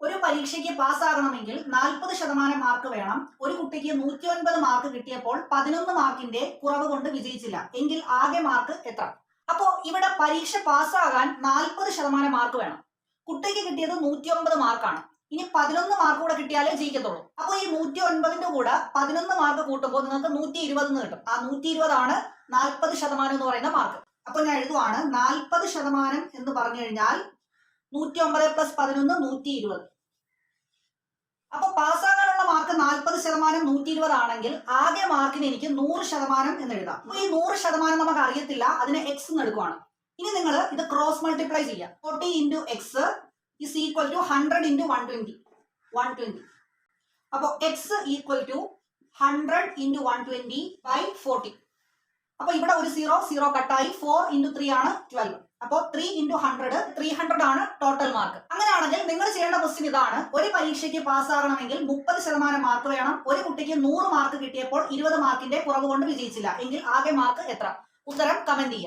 ഒരു പരീക്ഷയ്ക്ക് പാസ്സാകണമെങ്കിൽ 40% മാർക്ക് വേണം. ഒരു കുട്ടിക്ക് 109 മാർക്ക് കിട്ടിയപ്പോൾ 11 മാർക്കിന്റെ കുറവ് കൊണ്ട് വിജയിച്ചില്ല എങ്കിൽ ആകെ മാർക്ക് എത്ര? അപ്പോ ഇവിടെ പരീക്ഷ പാസ്സാകാൻ 40% മാർക്ക് വേണം. കുട്ടിക്ക് കിട്ടിയത് 109 മാർക്കാണ്. ഇനി 11 മാർക്ക് കൂടെ കിട്ടിയാലേ ജയിക്കത്തുള്ളൂ. അപ്പൊ ഈ 109ന്റെ കൂടെ 11 മാർക്ക് കൂട്ടുമ്പോൾ നിങ്ങൾക്ക് 120 എന്ന് കിട്ടും. ആ 120 ആണ് 40% എന്ന് പറയുന്ന മാർക്ക്. അപ്പൊ ഞാൻ എഴുതുവാണ് 40% എന്ന് പറഞ്ഞു കഴിഞ്ഞാൽ 109 + 11 120. അപ്പൊ പാസ്സാകാനുള്ള മാർക്ക് 40% 120 ആണെങ്കിൽ ആകെ മാർക്കിന് എനിക്ക് 100% എന്ന് എഴുതാം. അപ്പൊ ഈ 100% നമുക്ക് അറിയത്തില്ല, അതിനെ എക്സ് എന്ന് എടുക്കുവാണ്. ഇനി നിങ്ങൾ ഇത് ക്രോസ് മൾട്ടിപ്ലൈ ചെയ്യാം. 40 × x is equal to 100 × 120. അപ്പൊ x = 100 × 120 / 40. അപ്പൊ ഇവിടെ ഒരു 0 കട്ടായി. 4 × 3 ആണ് 12. അപ്പോൾ 3 × 100 300 ആണ് ടോട്ടൽ മാർക്ക്. അങ്ങനെയാണെങ്കിൽ നിങ്ങൾ ചെയ്യേണ്ട ക്വസ്റ്റ്യൻ ഇതാണ്. ഒരു പരീക്ഷയ്ക്ക് പാസ്സാകണമെങ്കിൽ 30% മാർക്ക് വേണം. ഒരു കുട്ടിക്ക് 100 മാർക്ക് കിട്ടിയപ്പോൾ 20 മാർക്കിന്റെ കുറവ് കൊണ്ട് വിജയിച്ചില്ല എങ്കിൽ ആകെ മാർക്ക് എത്ര? ഉത്തരം കമന്റ് ചെയ്യുക.